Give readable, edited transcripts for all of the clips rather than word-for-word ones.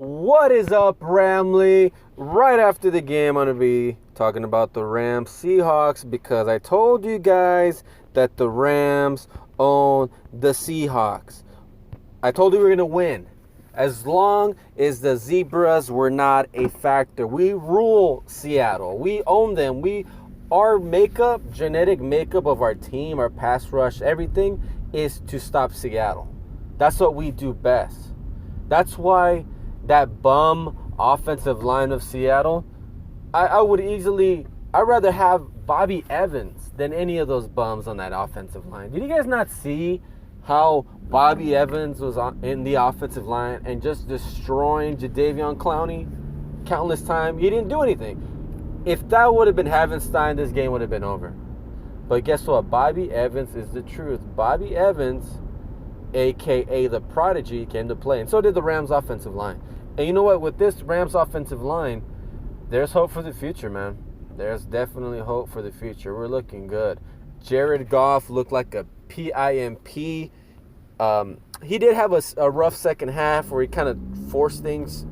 What is up, Ramley? Right after the game, I'm going to be talking about the Rams Seahawks because I told you guys that the Rams own the Seahawks. I told you we were going to win as long as the Zebras were not a factor. We rule Seattle. We own them. Our genetic makeup of our team, our pass rush, everything is to stop Seattle. That's what we do best. That's why that bum offensive line of Seattle, I'd rather have Bobby Evans than any of those bums on that offensive line. Did you guys not see how Bobby Evans was in the offensive line and just destroying Jadeveon Clowney countless times? He didn't do anything. If that would have been Havenstein, this game would have been over. But guess what? Bobby Evans is the truth. Bobby Evans, a.k.a. the Prodigy, came to play. And so did the Rams offensive line. And you know what? With this Rams offensive line, there's hope for the future, man. There's definitely hope for the future. We're looking good. Jared Goff looked like a PIMP. He did have a rough second half where he kind of forced things,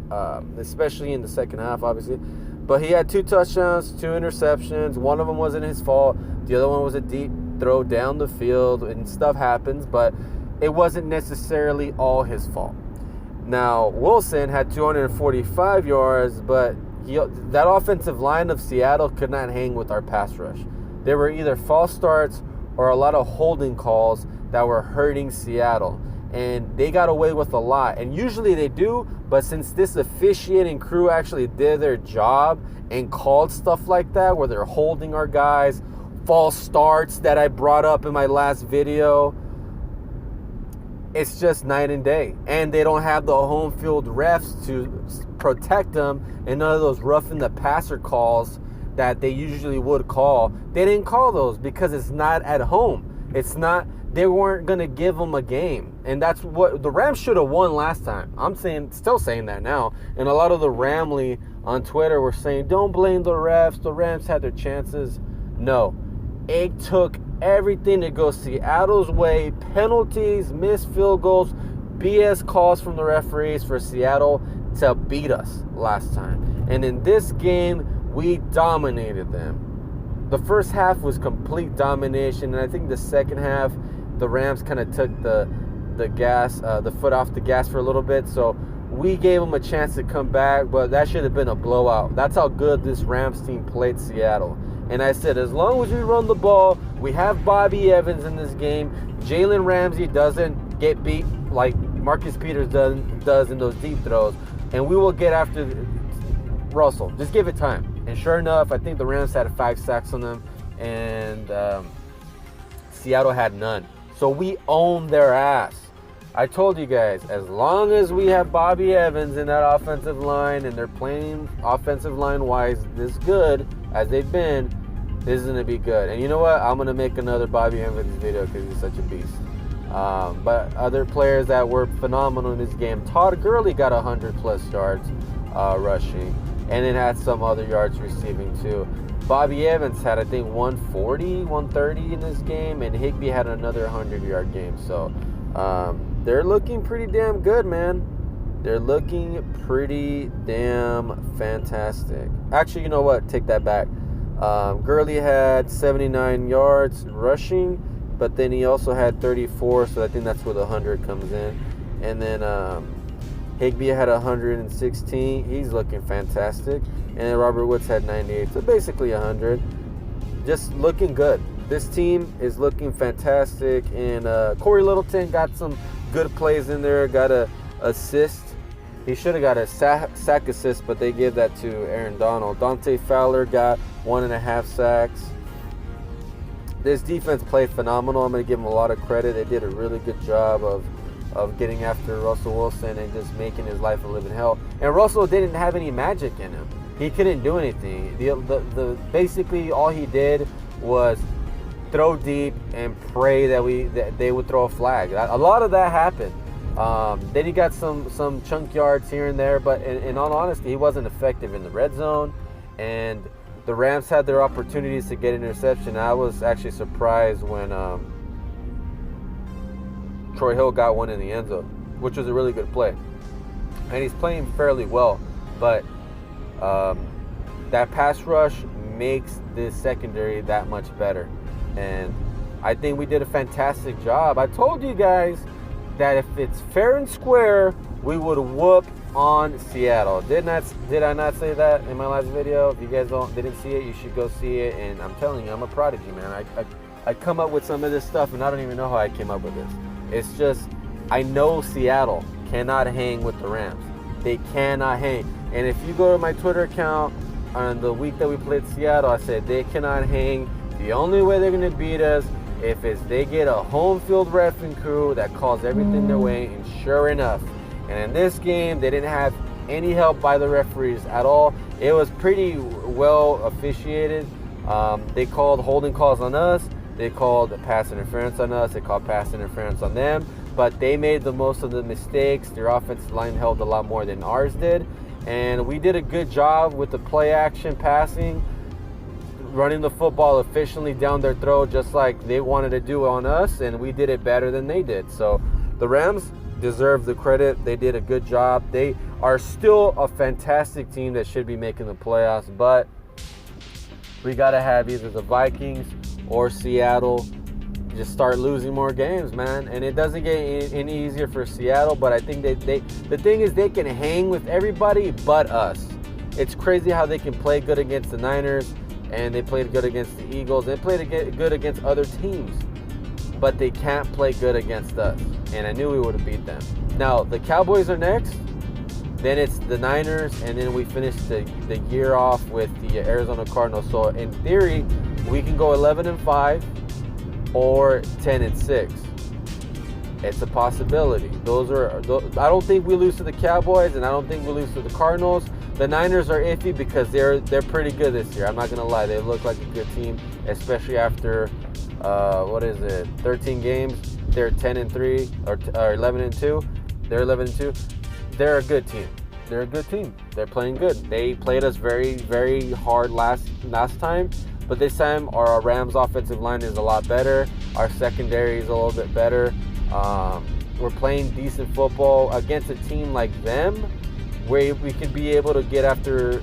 especially in the second half, obviously. But he had 2 touchdowns, 2 interceptions. One of them wasn't his fault. The other one was a deep throw down the field, and stuff happens. But it wasn't necessarily all his fault. Now, Wilson had 245 yards, but that offensive line of Seattle could not hang with our pass rush. There were either false starts or a lot of holding calls that were hurting Seattle. And they got away with a lot. And usually they do, but since this officiating crew actually did their job and called stuff like that, where they're holding our guys, false starts that I brought up in my last video, it's just night and day. And they don't have the home field refs to protect them, and none of those roughing the passer calls that they usually would call. They didn't call those because it's not at home. They weren't going to give them a game. And that's what the Rams should have won last time. I'm still saying that now. And a lot of the Ramley on Twitter were saying, don't blame the refs. The Rams had their chances. No. It took everything to go Seattle's way. Penalties, missed field goals, BS calls from the referees for Seattle to beat us last time. And in this game, we dominated them. The first half was complete domination, and I think the second half, the Rams kind of took the foot off the gas for a little bit. So we gave them a chance to come back, but that should have been a blowout. That's how good this Rams team played Seattle. And I said, as long as we run the ball, we have Bobby Evans in this game. Jalen Ramsey doesn't get beat like Marcus Peters does in those deep throws. And we will get after Russell. Just give it time. And sure enough, I think the Rams had 5 sacks on them. And Seattle had none. So we owned their ass. I told you guys, as long as we have Bobby Evans in that offensive line and they're playing offensive line-wise this good as they've been, this is going to be good. And you know what? I'm going to make another Bobby Evans video because he's such a beast. But other players that were phenomenal in this game, Todd Gurley got 100-plus yards rushing, and then had some other yards receiving too. Bobby Evans had, I think, 140, 130 in this game, and Higbee had another 100-yard game. So they're looking pretty damn good, man. They're looking pretty damn fantastic. Actually, you know what? Take that back. Gurley had 79 yards rushing, but then he also had 34, so I think that's where the 100 comes in. And then Higbee had 116. He's looking fantastic. And then Robert Woods had 98, so basically 100. Just looking good. This team is looking fantastic. And Corey Littleton got some good plays in there, got a assist. He should have got a sack assist, but they gave that to Aaron Donald. Dante Fowler got 1.5 sacks. This defense played phenomenal. I'm going to give them a lot of credit. They did a really good job of getting after Russell Wilson and just making his life a living hell. And Russell didn't have any magic in him. He couldn't do anything. Basically all he did was throw deep and pray that they would throw a flag. A lot of that happened. Then he got some chunk yards here and there, but in all honesty, he wasn't effective in the red zone. And the Rams had their opportunities to get an interception. I was actually surprised when Troy Hill got one in the end zone, which was a really good play. and he's playing fairly well. But that pass rush makes this secondary that much better. And I think we did a fantastic job. I told you guys that if it's fair and square, we would whoop on Seattle. Did I not say that in my last video? If you guys didn't see it, you should go see it. And I'm telling you, I'm a prodigy, man. I come up with some of this stuff, and I don't even know how I came up with this. It's just, I know Seattle cannot hang with the Rams. They cannot hang. And if you go to my Twitter account on the week that we played Seattle, I said they cannot hang. The only way they're going to beat us if they get a home field reffing crew that calls everything their way. And sure enough, and in this game, they didn't have any help by the referees at all. It was pretty well officiated. They called holding calls on us. They called pass interference on us. They called pass interference on them. But they made the most of the mistakes. Their offensive line held a lot more than ours did. And we did a good job with the play action passing, running the football efficiently down their throat just like they wanted to do on us. And we did it better than they did. So the Rams deserve the credit. They did a good job. They are still a fantastic team that should be making the playoffs. But we got to have either the Vikings or Seattle just start losing more games, man. And it doesn't get any easier for Seattle, but I think the thing is they can hang with everybody but us. It's crazy how they can play good against the Niners, and they played good against the Eagles. They played good against other teams, but they can't play good against us. And I knew we would have beat them. Now, the Cowboys are next. Then it's the Niners, and then we finish the year off with the Arizona Cardinals. So in theory, we can go 11-5 or 10-6. It's a possibility. I don't think we lose to the Cowboys, and I don't think we lose to the Cardinals. The Niners are iffy because they're pretty good this year. I'm not gonna lie, they look like a good team, especially after 13 games. They're 10-3 or 11-2. They're 11-2. They're a good team. They're a good team. They're playing good. They played us very, very hard last time, but this time our Rams offensive line is a lot better. Our secondary is a little bit better. We're playing decent football against a team like them, where we could be able to get after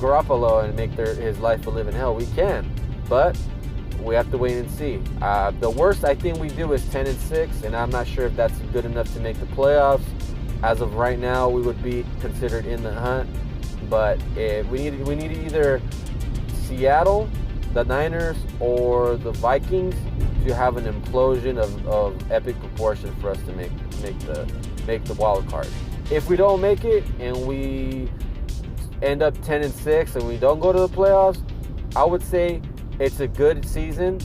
Garoppolo and make his life a living hell. We can, but we have to wait and see. The worst I think we do is 10-6, and I'm not sure if that's good enough to make the playoffs. As of right now, we would be considered in the hunt, but we need either Seattle, the Niners, or the Vikings to have an implosion of epic proportion for us to make the wild card. If we don't make it and we end up 10-6 and we don't go to the playoffs, I would say it's a good season.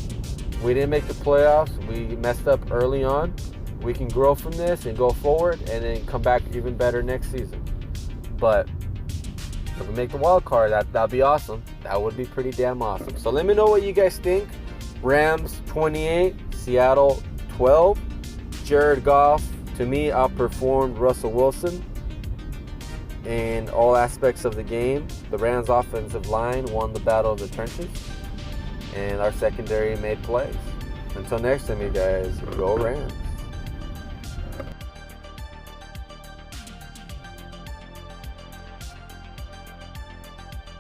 We didn't make the playoffs. We messed up early on. We can grow from this and go forward and then come back even better next season. But if we make the wild card, that'd be awesome. That would be pretty damn awesome. So let me know what you guys think. Rams 28, Seattle 12. Jared Goff, to me, outperformed Russell Wilson in all aspects of the game. The Rams offensive line won the battle of the trenches, and our secondary made plays. Until next time, you guys, go Rams.